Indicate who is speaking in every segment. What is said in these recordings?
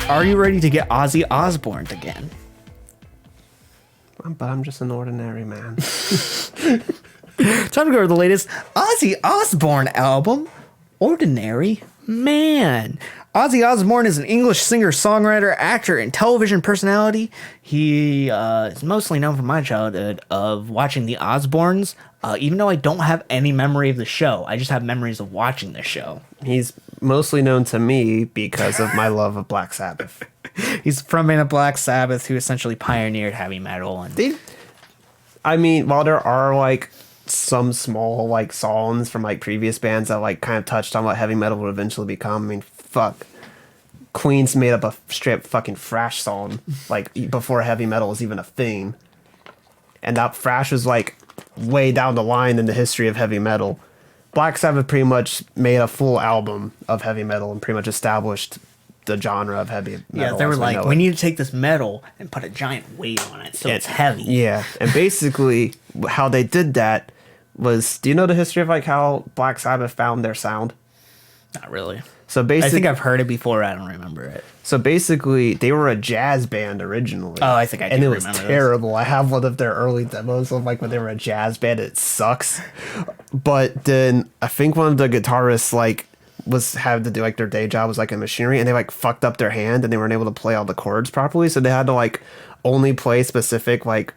Speaker 1: Are you ready to get Ozzy Osbourne again?
Speaker 2: But I'm just an ordinary man.
Speaker 1: Time to go over the latest Ozzy Osbourne album, Ordinary Man. Ozzy Osbourne is an English singer, songwriter, actor, and television personality. He is mostly known from my childhood of watching The Osbournes, even though I don't have any memory of the show. I just have memories of watching the show.
Speaker 2: He's mostly known to me because of my love of Black Sabbath.
Speaker 1: He's from in a Black Sabbath who essentially pioneered heavy metal. And
Speaker 2: While there are like some small like songs from like previous bands that like kind of touched on what heavy metal would eventually become, fuck. Queen's made up a straight fucking thrash song like before heavy metal was even a thing. And that thrash was like way down the line in the history of heavy metal. Black Sabbath pretty much made a full album of heavy metal and pretty much established the genre of heavy metal.
Speaker 1: Yeah, they were like, we need to take this metal and put a giant weight on it so it's heavy.
Speaker 2: Yeah, and basically how they did that was, do you know the history of like how Black Sabbath found their sound?
Speaker 1: Not really.
Speaker 2: So basically,
Speaker 1: I think I've heard it before. I don't remember it.
Speaker 2: So basically, they were a jazz band originally.
Speaker 1: Oh, I think I do remember this.
Speaker 2: And it was terrible. I have one of their early demos of like when they were a jazz band. It sucks. But then I think one of the guitarists like had to do like their day job was like a machinery, and they like fucked up their hand and they weren't able to play all the chords properly. So they had to like only play specific like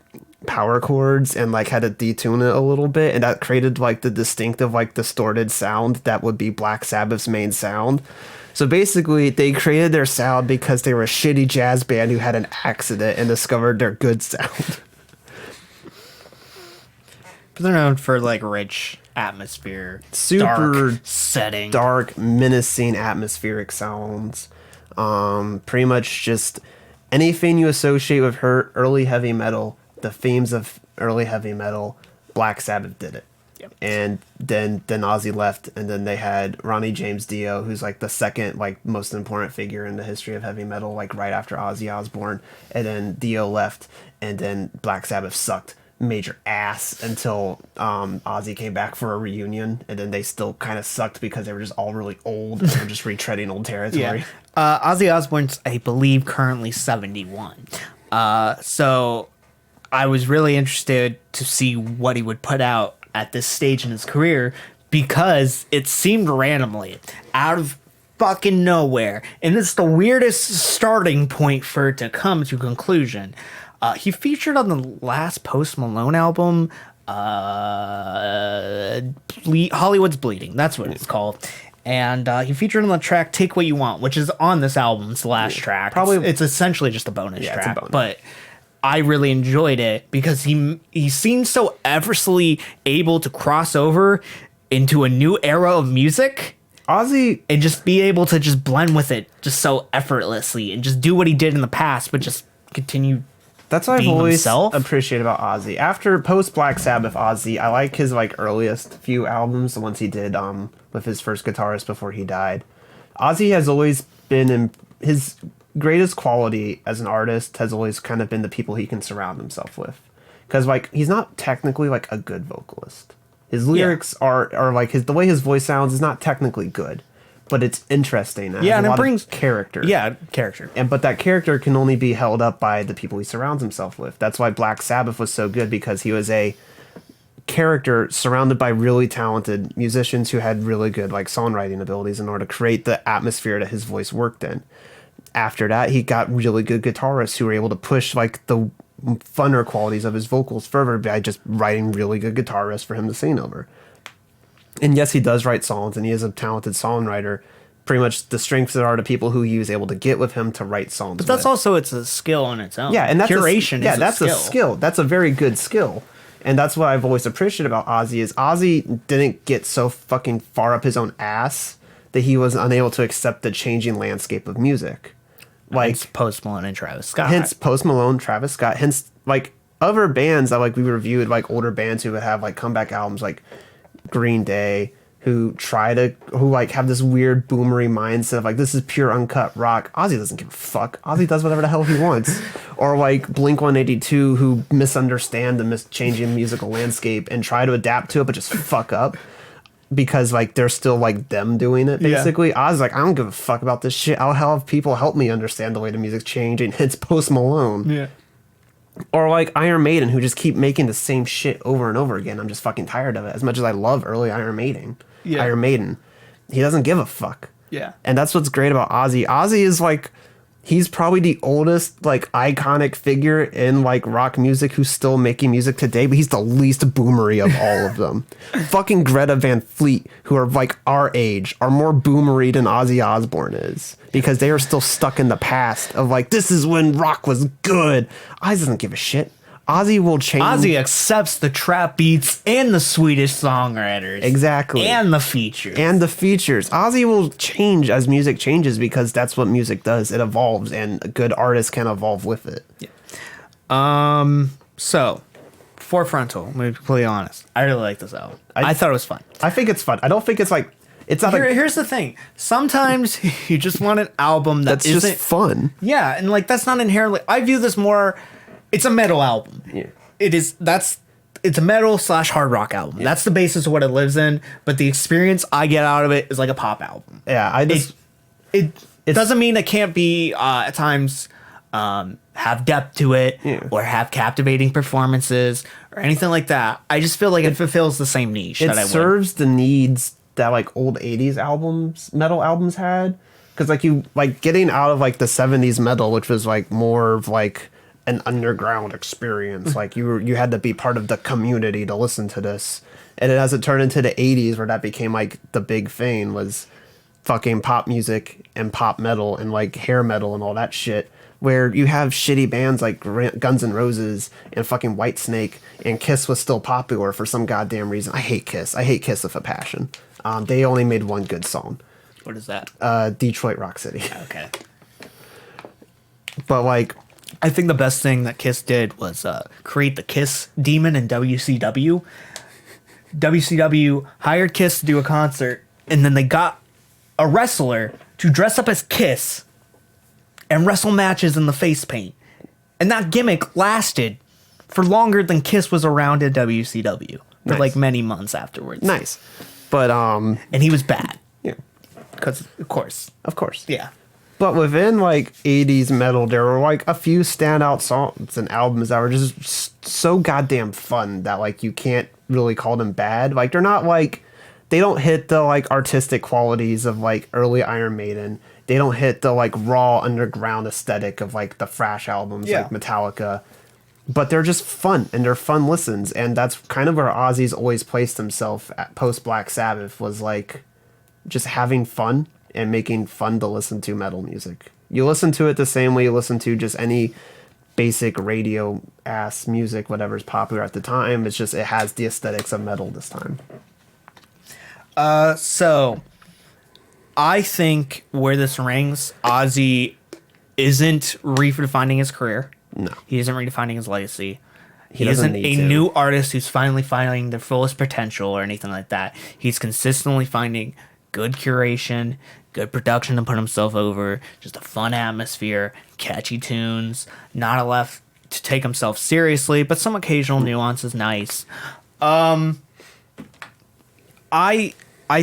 Speaker 2: power chords and like had to detune it a little bit, and that created like the distinctive like distorted sound that would be Black Sabbath's main sound. So basically they created their sound because they were a shitty jazz band who had an accident and discovered their good sound.
Speaker 1: But they're known for like rich atmosphere,
Speaker 2: super
Speaker 1: dark setting,
Speaker 2: dark, menacing atmospheric sounds. Pretty much just anything you associate with her early heavy metal, the themes of early heavy metal, Black Sabbath did it.
Speaker 1: Yep.
Speaker 2: And then Ozzy left, and then they had Ronnie James Dio, who's like the second like most important figure in the history of heavy metal, like right after Ozzy Osbourne. And then Dio left, and then Black Sabbath sucked major ass until Ozzy came back for a reunion, and then they still kind of sucked because they were just all really old and were just retreading old territory.
Speaker 1: Yeah. Ozzy Osbourne's, I believe, currently 71. So I was really interested to see what he would put out at this stage in his career, because it seemed randomly out of fucking nowhere, and it's the weirdest starting point for it to come to conclusion. He featured on the last Post Malone album, Hollywood's Bleeding, that's what it's called. And he featured on the track Take What You Want, which is on this album's last track. It's essentially just a bonus track,
Speaker 2: it's a bonus.
Speaker 1: But I really enjoyed it because he seems so effortlessly able to cross over into a new era of music.
Speaker 2: Ozzy,
Speaker 1: and just be able to just blend with it just so effortlessly and just do what he did in the past, but just continue.
Speaker 2: That's what I've always
Speaker 1: himself.
Speaker 2: Appreciated about Ozzy. After post Black Sabbath Ozzy, I like his like earliest few albums, the ones he did with his first guitarist before he died. Ozzy has always been in his greatest quality as an artist has always kind of been the people he can surround himself with, because like he's not technically like a good vocalist. His lyrics are like the way his voice sounds is not technically good, but it's interesting.
Speaker 1: And it brings
Speaker 2: character.
Speaker 1: Character.
Speaker 2: But that character can only be held up by the people he surrounds himself with. That's why Black Sabbath was so good, because he was a character surrounded by really talented musicians who had really good like songwriting abilities in order to create the atmosphere that his voice worked in. After that, he got really good guitarists who were able to push like the funner qualities of his vocals further by just writing really good guitar riffs for him to sing over. And yes, he does write songs, and he is a talented songwriter. Pretty much the strengths that are the people who he was able to get with him to write songs.
Speaker 1: But that's also, it's a skill on its own.
Speaker 2: Yeah, and that's
Speaker 1: curation.
Speaker 2: That's a skill. That's a very good skill. And that's what I've always appreciated about Ozzy is Ozzy didn't get so fucking far up his own ass that he was unable to accept the changing landscape of music. Like
Speaker 1: hence Post Malone and Travis Scott.
Speaker 2: Hence Post Malone, Travis Scott. Hence like other bands that like we reviewed, like older bands who would have like comeback albums like Green Day, who like have this weird boomery mindset of like this is pure uncut rock. Ozzy doesn't give a fuck. Ozzy does whatever the hell he wants. Or like Blink-182, who misunderstand the changing musical landscape and try to adapt to it but just fuck up. because like they're still like them doing it basically. I was like, I don't give a fuck about this shit. I'll have people help me understand the way the music's changing. It's Post Malone.
Speaker 1: Yeah.
Speaker 2: Or like Iron Maiden, who just keep making the same shit over and over again. I'm just fucking tired of it. As much as I love early Iron Maiden, he doesn't give a fuck.
Speaker 1: Yeah.
Speaker 2: And that's what's great about Ozzy. Ozzy is like, he's probably the oldest like iconic figure in like rock music who's still making music today, but he's the least boomery of all of them. Fucking Greta Van Fleet, who are like our age, are more boomery than Ozzy Osbourne is, because they are still stuck in the past of like, this is when rock was good. Ozzy doesn't give a shit. Ozzy will change.
Speaker 1: Ozzy accepts the trap beats and the Swedish songwriters.
Speaker 2: Exactly.
Speaker 1: And the features.
Speaker 2: Ozzy will change as music changes, because that's what music does. It evolves, and a good artist can evolve with it.
Speaker 1: Yeah. So, For Frontal, I'm going to be completely honest. I really like this album. I thought it was fun.
Speaker 2: I think it's fun. I don't think it's like, it's not
Speaker 1: Here's the thing. Sometimes you just want an album
Speaker 2: that's
Speaker 1: isn't
Speaker 2: just fun.
Speaker 1: Yeah, and like that's not inherently. I view this more. It's a metal album.
Speaker 2: Yeah.
Speaker 1: It's a metal / hard rock album. Yeah. That's the basis of what it lives in. But the experience I get out of it is like a pop album.
Speaker 2: Yeah,
Speaker 1: it doesn't mean it can't be at times have depth to it or have captivating performances or anything like that. I just feel like it fulfills the same niche.
Speaker 2: It serves the needs that like old 80s albums, metal albums had. Because like you like getting out of like the 70s metal, which was like more of like an underground experience. Like you had to be part of the community to listen to this. And it hasn't turned into the 80s where that became like the big thing, was fucking pop music and pop metal and like hair metal and all that shit, where you have shitty bands like Guns N' Roses and fucking Whitesnake, and Kiss was still popular for some goddamn reason. I hate Kiss with a passion. They only made one good song.
Speaker 1: What is that?
Speaker 2: Detroit Rock City.
Speaker 1: Okay.
Speaker 2: But like,
Speaker 1: I think the best thing that Kiss did was create the Kiss demon in WCW. WCW hired Kiss to do a concert, and then they got a wrestler to dress up as Kiss and wrestle matches in the face paint. And that gimmick lasted for longer than Kiss was around at WCW. For like many months afterwards.
Speaker 2: Nice. But
Speaker 1: and he was bad.
Speaker 2: Yeah.
Speaker 1: Because of course. Yeah.
Speaker 2: But within like 80s metal, there were like a few standout songs and albums that were just so goddamn fun that like you can't really call them bad. Like they're not like, they don't hit the like artistic qualities of like early Iron Maiden. They don't hit the like raw underground aesthetic of like the thrash albums like Metallica. But they're just fun, and they're fun listens, and that's kind of where Ozzy's always placed himself at post Black Sabbath, was like just having fun and making fun to listen to metal music. You listen to it the same way you listen to just any basic radio ass music, whatever's popular at the time. It's just, it has the aesthetics of metal this time.
Speaker 1: So I think where this rings, Ozzy isn't redefining his career.
Speaker 2: No.
Speaker 1: He isn't redefining his legacy. He isn't a new artist who's finally finding their fullest potential or anything like that. He's consistently finding good curation, good production to put himself over, just a fun atmosphere, catchy tunes, not enough to take himself seriously, but some occasional nuance is nice. I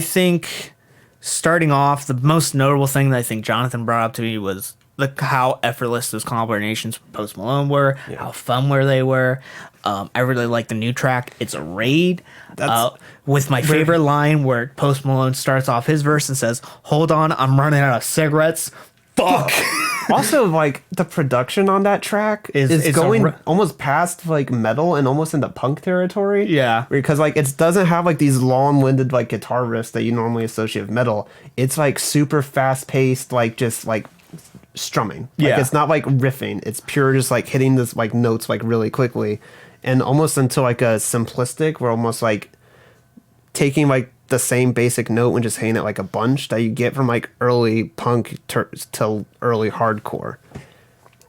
Speaker 1: think starting off, the most notable thing that I think Jonathan brought up to me was how effortless those collaborations with Post Malone were, how fun they were. I really like the new track, It's a Raid, with my favorite line where Post Malone starts off his verse and says, "Hold on, I'm running out of cigarettes." Fuck.
Speaker 2: Also, like, the production on that track is going almost past like metal and almost into punk territory.
Speaker 1: Yeah,
Speaker 2: because like it doesn't have like these long-winded like guitar riffs that you normally associate with metal. It's like super fast-paced, like just like strumming. Like, it's not like riffing. It's pure just like hitting this like notes like really quickly, and almost into like a simplistic, where almost like taking like the same basic note and just hitting it like a bunch that you get from like early punk to early hardcore.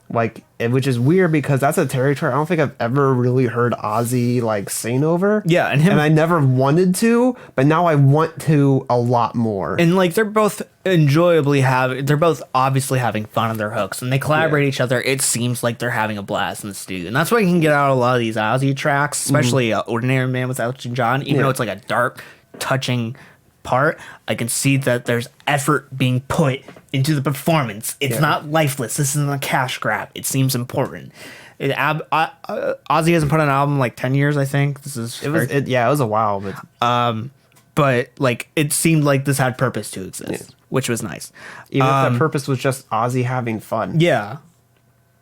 Speaker 2: Like, which is weird because that's a territory I don't think I've ever really heard Ozzy like sing over.
Speaker 1: Yeah, and And like they're both they're both obviously having fun on their hooks, and they collaborate each other. It seems like they're having a blast in the studio, and that's why you can get out a lot of these Ozzy tracks, especially Ordinary Man with Elton John, even though it's like a dark, touching part, I can see that there's effort being put into the performance. It's not lifeless. This isn't a cash grab. It seems important. Ozzy hasn't put out an album in like 10 years, I think. It
Speaker 2: was a while,
Speaker 1: but like it seemed like this had purpose to exist, which was nice.
Speaker 2: Even if the purpose was just Ozzy having fun.
Speaker 1: Yeah.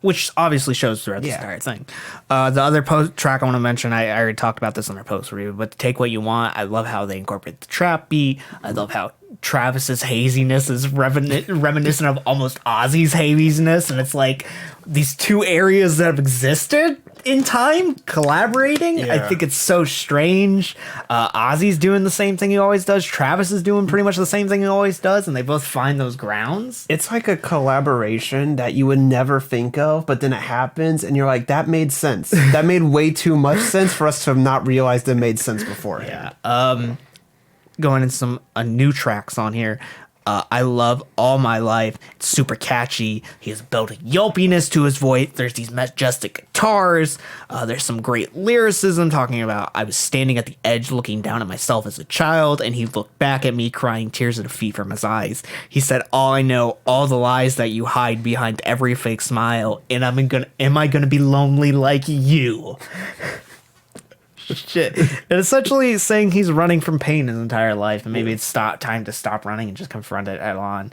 Speaker 1: Which obviously shows throughout the entire thing. The other track I want to mention, I already talked about this on our post review, but Take What You Want, I love how they incorporate the trap beat. I love how Travis's haziness is reminiscent of almost Ozzy's haziness, and it's like these two areas that have existed in time collaborating. I think it's so strange. Ozzy's doing the same thing he always does. Travis is doing pretty much the same thing he always does, and they both find those grounds.
Speaker 2: It's like a collaboration that you would never think of, but then it happens, and you're like, that made sense. That made way too much sense for us to have not realized it made sense beforehand.
Speaker 1: Yeah. Going into some new tracks on here. I love All My Life. It's super catchy. He has built a yelpiness to his voice. There's these majestic guitars. There's some great lyricism talking about I was standing at the edge looking down at myself as a child, and he looked back at me crying tears of defeat from his eyes. He said, all I know, all the lies that you hide behind every fake smile, and am I gonna be lonely like you? Shit. And essentially saying he's running from pain his entire life, and maybe it's time to stop running and just confront it head on.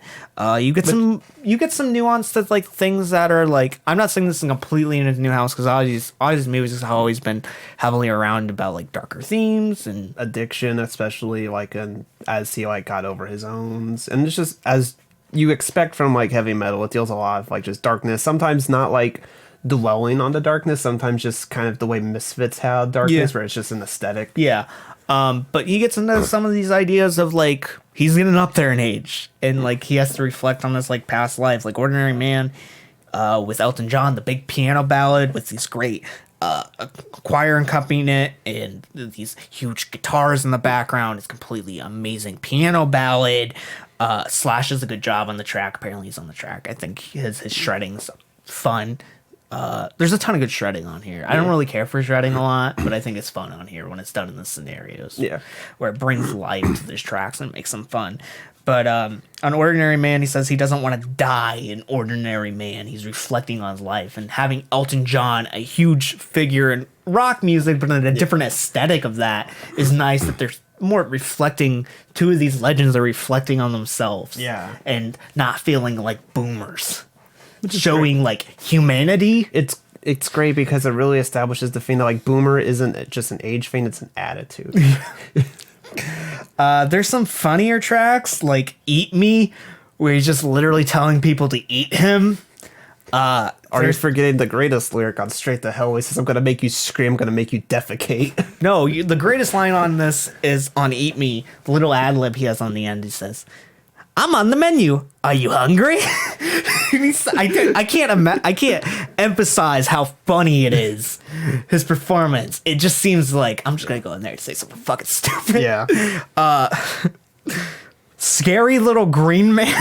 Speaker 1: You get some nuance that's like things that are like, I'm not saying this is completely in his new house, because Ozzy's music has always been heavily around about like darker themes and
Speaker 2: addiction, especially like as he like got over his own, and it's just as you expect from like heavy metal, it deals a lot of like just darkness, sometimes not like dwelling on the darkness, sometimes just kind of the way Misfits have darkness, where it's just an aesthetic.
Speaker 1: But he gets into some of these ideas of like he's getting up there in age, and like he has to reflect on this like past life, like Ordinary Man, with Elton John, the big piano ballad with these great choir accompaniment and these huge guitars in the background. It's completely amazing piano ballad. Slash does a good job on the track. Apparently he's on the track. I think his shredding's fun. There's a ton of good shredding on here. I don't really care for shredding a lot, but I think it's fun on here when it's done in the scenarios. Where it brings life to these tracks and makes them fun. But on Ordinary Man, he says he doesn't want to die an ordinary man. He's reflecting on his life, and having Elton John, a huge figure in rock music, but in a different aesthetic of that, is nice that there's more reflecting. Two of these legends are reflecting on themselves. And not feeling like boomers. Showing like humanity.
Speaker 2: It's great because it really establishes the thing that like boomer isn't just an age thing, it's an attitude.
Speaker 1: There's some funnier tracks like Eat Me, where he's just literally telling people to eat him.
Speaker 2: Are you forgetting the greatest lyric on Straight to Hell? He says, I'm gonna make you scream, I'm gonna make you defecate.
Speaker 1: No, the greatest line on this is on Eat Me. The little ad lib he has on the end, he says, I'm on the menu. Are you hungry? I can't emphasize how funny it is. His performance. It just seems like I'm just gonna go in there and say something fucking stupid. Scary Little Green Man.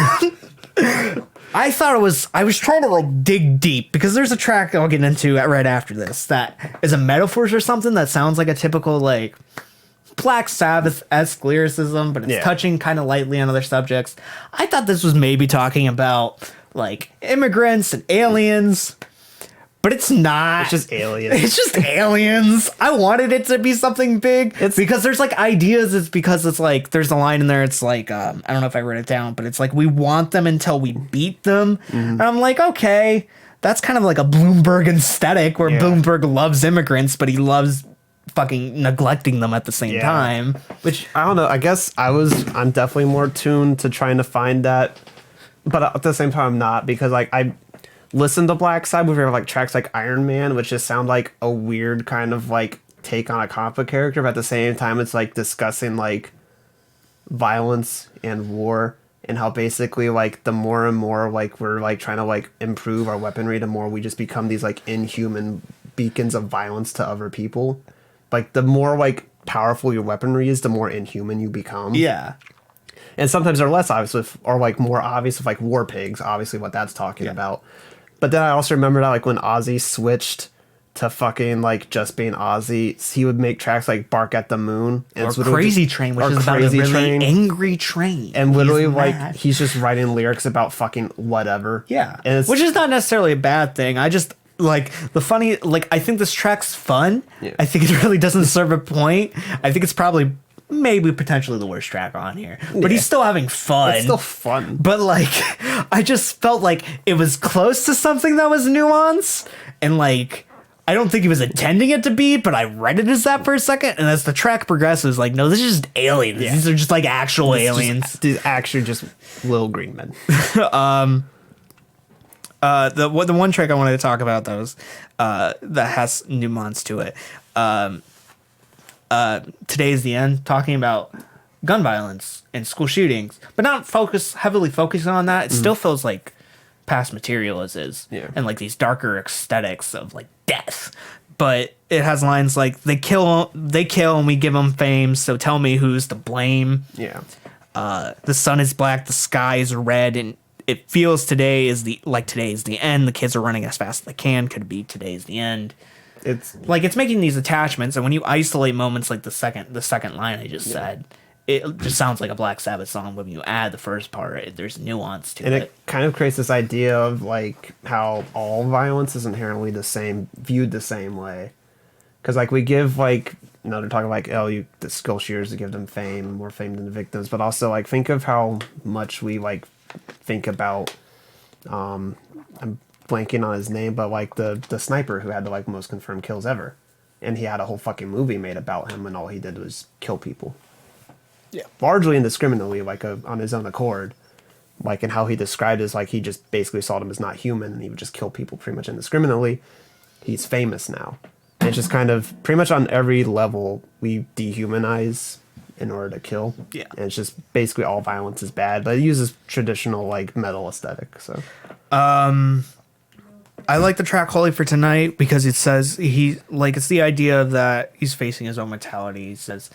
Speaker 1: I was trying to like dig deep, because there's a track I'll get into right after this that is a metaphor or something that sounds like a typical like Black Sabbath-esque lyricism, but it's touching kind of lightly on other subjects. I thought this was maybe talking about like immigrants and aliens, but it's not.
Speaker 2: It's just aliens.
Speaker 1: It's just aliens. I wanted it to be something big. It's because there's like ideas. It's because it's like there's a line in there. It's like I don't know if I wrote it down, but it's like we want them until we beat them. And I'm like, okay, that's kind of like a Bloomberg aesthetic, where Bloomberg loves immigrants, but he loves fucking neglecting them at the same time.
Speaker 2: Which I don't know. I guess I'm definitely more tuned to trying to find that, but at the same time I'm not, because like I listen to Black Sabbath with like tracks like Iron Man, which just sound like a weird kind of like take on a comic book character, but at the same time it's like discussing like violence and war, and how basically like the more and more like we're like trying to like improve our weaponry, the more we just become these like inhuman beacons of violence to other people. Like, the more, like, powerful your weaponry is, the more inhuman you become. And sometimes they're less obvious, or, like, more obvious with, like, war pigs, obviously what that's talking about. But then I also remember that, like, when Ozzy switched to fucking like just being Ozzy. He would make tracks like "Bark at the Moon" and
Speaker 1: Or
Speaker 2: it's literally
Speaker 1: Crazy Train, which
Speaker 2: or
Speaker 1: is about a
Speaker 2: Crazy
Speaker 1: really
Speaker 2: Train.
Speaker 1: angry train.
Speaker 2: And literally,
Speaker 1: He's
Speaker 2: like,
Speaker 1: mad.
Speaker 2: he's just writing lyrics about fucking whatever.
Speaker 1: Yeah.
Speaker 2: And it's,
Speaker 1: Which is not necessarily a bad thing. I just, like, the funny, like, I think this track's fun.
Speaker 2: Yeah.
Speaker 1: I think it really doesn't serve a point. I think it's probably, maybe potentially the worst track on here. But he's still having fun.
Speaker 2: it's still fun.
Speaker 1: But, like, I just felt like it was close to something that was nuanced. And, like, I don't think he was intending it to be, but I read it as that for a second. And as the track progresses, like, no, this is just aliens.
Speaker 2: Yeah.
Speaker 1: These are just, like, actual aliens.
Speaker 2: These actually just little green men.
Speaker 1: The one track I wanted to talk about though is that has nuance to it. Today is the End, talking about gun violence and school shootings, but not heavily focusing on that. It still feels like past material as is, and like these darker aesthetics of like death. But it has lines like they kill and we give them fame. So tell me who's to blame.
Speaker 2: Yeah.
Speaker 1: The sun is black, the sky is red, and it feels today is the end. The kids are running as fast as they can. Could it be today is the end?
Speaker 2: It's
Speaker 1: Like it's making these attachments, and when you isolate moments like the second line I just said, it just sounds like a Black Sabbath song. When you add the first part, there's nuance to
Speaker 2: and
Speaker 1: it.
Speaker 2: it kind of creates this idea of like how all violence is inherently viewed the same way. Because like we give like, you know, they're talking like, oh, the skull shears to give them fame, more fame than the victims, but also like think of how much we like think about I'm blanking on his name, but like the sniper who had the like most confirmed kills ever, and he had a whole fucking movie made about him, and all he did was kill people, largely indiscriminately, like on his own accord, like, and how he described it is like he just basically saw them as not human and he would just kill people pretty much indiscriminately. He's famous now, and it's just kind of pretty much on every level we dehumanize in order to kill.
Speaker 1: Yeah.
Speaker 2: And it's just basically all violence is bad, but it uses traditional like metal aesthetic. So
Speaker 1: I like the track "Holy for Tonight" because it says it's the idea that he's facing his own mortality. He says,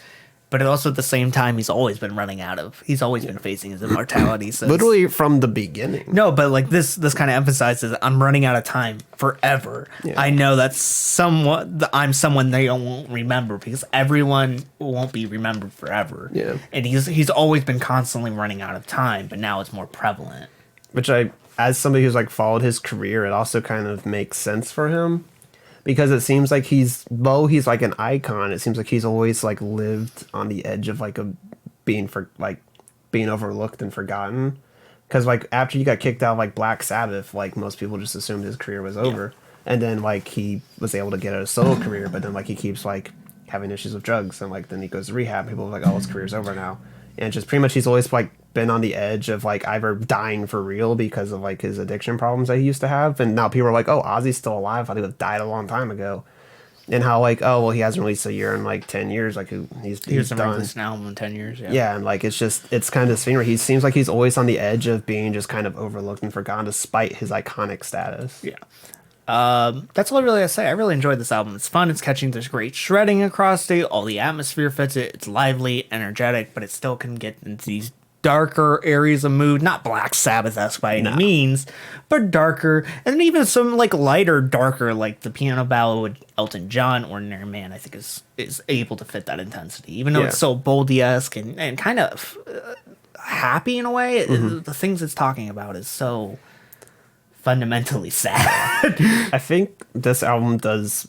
Speaker 1: but also at the same time he's always been facing his immortality. Says,
Speaker 2: literally from the beginning.
Speaker 1: no, but like this kind of emphasizes I'm running out of time forever.
Speaker 2: Yeah.
Speaker 1: I know that's I'm someone they won't remember because everyone won't be remembered forever.
Speaker 2: Yeah.
Speaker 1: And he's always been constantly running out of time, but now it's more prevalent.
Speaker 2: Which as somebody who's like followed his career, it also kind of makes sense for him, because it seems like he's like an icon. It seems like he's always like lived on the edge of like being overlooked and forgotten. Because like after he got kicked out of like Black Sabbath, like most people just assumed his career was over, and then like he was able to get a solo career, but then like he keeps like having issues with drugs, and like then he goes to rehab. People are like, oh, his career's over now, and just pretty much he's always like been on the edge of like either dying for real because of like his addiction problems that he used to have, and now people are like, oh, Ozzy's still alive. I think he would have died a long time ago. And how like, oh well, he hasn't released a year in like 10 years, like he's done
Speaker 1: Released an album in 10 years.
Speaker 2: yeah, and like it's kind of this thing where he seems like he's always on the edge of being just kind of overlooked and forgotten despite his iconic status.
Speaker 1: Yeah. That's all I really gotta say. I really enjoyed this album. It's fun, it's catchy, there's great shredding across it, all the atmosphere fits it, it's lively, energetic, but it still can get into these darker areas of mood, not Black Sabbath-esque by any means, but darker, and even some like lighter, darker, like the piano ballad with Elton John, Ordinary Man, I think is able to fit that intensity, even though it's so Boldy-esque and kind of happy in a way. The things it's talking about is so fundamentally sad.
Speaker 2: I think this album does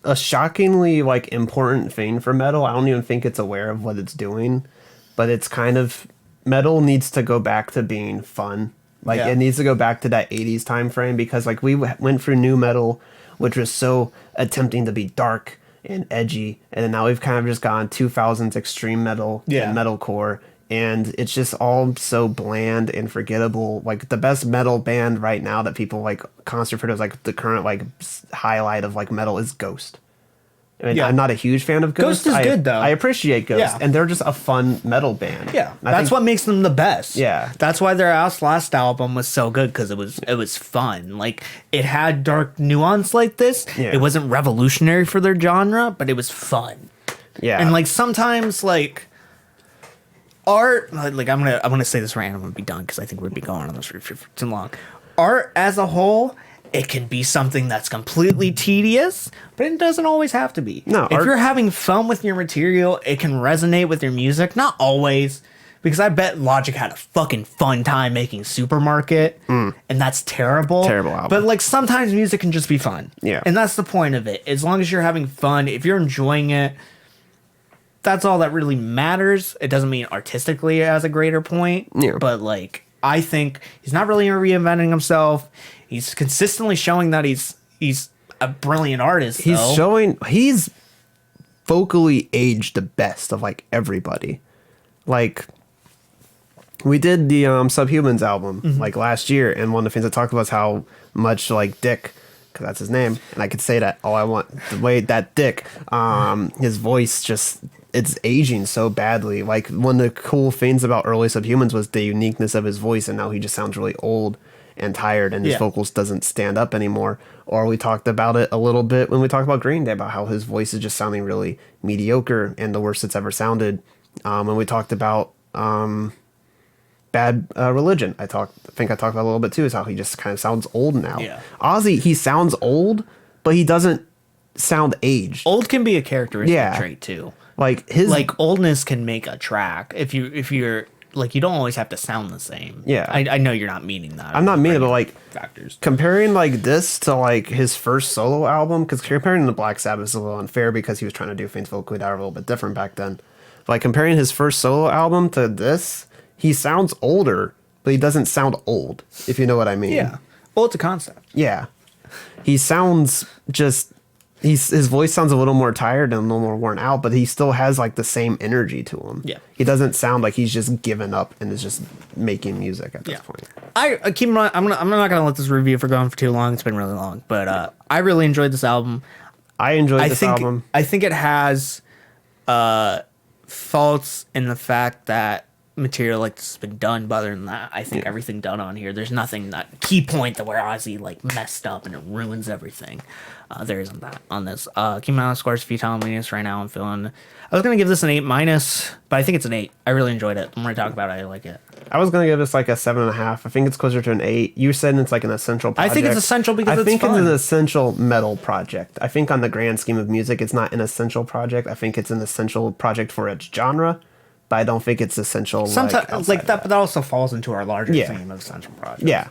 Speaker 2: a shockingly like important thing for metal. I don't even think it's aware of what it's doing, but it's kind of, metal needs to go back to being fun. Like it needs to go back to that 80s time frame, because like we went through new metal, which was so attempting to be dark and edgy, and then now we've kind of just gone 2000s extreme metal and metalcore, and it's just all so bland and forgettable. Like the best metal band right now that people like constantly refer to as like the current like highlight of like metal is Ghost. I mean, I'm not a huge fan of Ghost.
Speaker 1: Ghost is good, though.
Speaker 2: I appreciate Ghost,
Speaker 1: Yeah.
Speaker 2: and they're just a fun metal band.
Speaker 1: Yeah,
Speaker 2: And I
Speaker 1: that's
Speaker 2: think-
Speaker 1: what makes them the best.
Speaker 2: Yeah.
Speaker 1: That's why their last album was so good, because it was fun. Like it had dark nuance like this.
Speaker 2: Yeah.
Speaker 1: It wasn't revolutionary for their genre, but it was fun.
Speaker 2: Yeah,
Speaker 1: And like sometimes like art, like I'm gonna say this right, and I'm gonna be done because I think we'd be going on this for too long. Art as a whole It can be something that's completely tedious, but it doesn't always have to be.
Speaker 2: No,
Speaker 1: if you're having fun with your material, it can resonate with your music. Not always, because I bet Logic had a fucking fun time making Supermarket, and that's terrible.
Speaker 2: Terrible album.
Speaker 1: But like sometimes music can just be fun.
Speaker 2: Yeah.
Speaker 1: And that's the point of it. As long as you're having fun, if you're enjoying it, that's all that really matters. It doesn't mean artistically it has a greater point.
Speaker 2: Yeah.
Speaker 1: But like I think he's not really reinventing himself. He's consistently showing that he's a brilliant artist.
Speaker 2: He's vocally aged the best of like everybody. Like we did the Subhumans album like last year, and one of the things I talked about is how much like Dick, because that's his name, and I could say that all I want. The way that Dick, his voice just it's aging so badly. Like one of the cool things about early Subhumans was the uniqueness of his voice, and now he just sounds really old and tired, and his vocals doesn't stand up anymore. Or we talked about it a little bit when we talked about Green Day, about how his voice is just sounding really mediocre and the worst it's ever sounded. When we talked about Bad Religion, I think I talked about a little bit too, is how he just kind of sounds old now.
Speaker 1: Yeah.
Speaker 2: Ozzy, he sounds old, but he doesn't sound aged.
Speaker 1: Old can be a characteristic trait too.
Speaker 2: Like his
Speaker 1: oldness can make a track if you're like, you don't always have to sound the same.
Speaker 2: Yeah.
Speaker 1: I know you're not meaning that.
Speaker 2: I'm not meaning it, but like
Speaker 1: factors.
Speaker 2: Comparing like this to like his first solo album, because comparing to Black Sabbath is a little unfair because he was trying to do things vocally that were a little bit different back then. Like comparing his first solo album to this, he sounds older, but he doesn't sound old, if you know what I mean.
Speaker 1: Yeah. Well, it's a concept.
Speaker 2: Yeah. He sounds just his voice sounds a little more tired and a little more worn out, but he still has like the same energy to him.
Speaker 1: Yeah.
Speaker 2: He doesn't sound like he's just given up and is just making music at this point.
Speaker 1: I keep in mind, I'm not gonna let this review for going for too long. It's been really long, but I really enjoyed this album.
Speaker 2: I enjoyed this album.
Speaker 1: I think it has faults in the fact that material like this has been done, but other than that, I think everything done on here, there's nothing that key point that where Ozzy like messed up and it ruins everything. There isn't that on this. Keep my scores futile minus right now. I was gonna give this an 8-, but I think it's an 8. I really enjoyed it. I'm gonna talk about it. I like it.
Speaker 2: I was gonna give this like a 7.5. I think it's closer to an 8. You said it's like an essential project.
Speaker 1: I think it's essential because
Speaker 2: I think
Speaker 1: it's
Speaker 2: an essential metal project. I think on the grand scheme of music, it's not an essential project. I think it's an essential project for its genre, but I don't think it's essential.
Speaker 1: Sometimes like that, but that also falls into our larger theme of essential project.
Speaker 2: Yeah.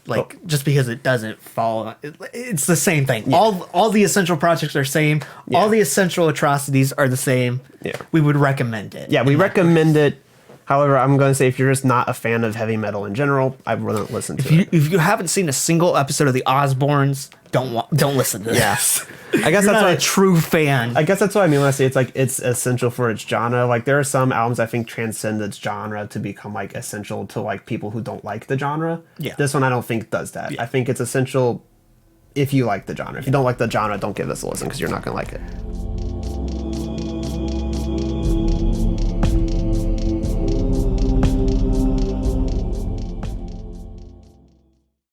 Speaker 1: Like just because it doesn't fall, it's the same thing. Yeah. All the essential projects are same. Yeah. All the essential atrocities are the same.
Speaker 2: Yeah,
Speaker 1: we would recommend it.
Speaker 2: Yeah, we recommend it. However, I'm going to say if you're just not a fan of heavy metal in general, I wouldn't listen to it.
Speaker 1: If you haven't seen a single episode of the Osbournes, don't listen to this.
Speaker 2: I guess
Speaker 1: you're
Speaker 2: that's
Speaker 1: not a true fan.
Speaker 2: I guess that's what I mean when I say it's essential for its genre. Like there are some albums I think transcend its genre to become like essential to like people who don't like the genre.
Speaker 1: Yeah.
Speaker 2: This one I don't think does that. Yeah. I think it's essential if you like the genre. If you don't like the genre, don't give this a listen because you're not going to like it.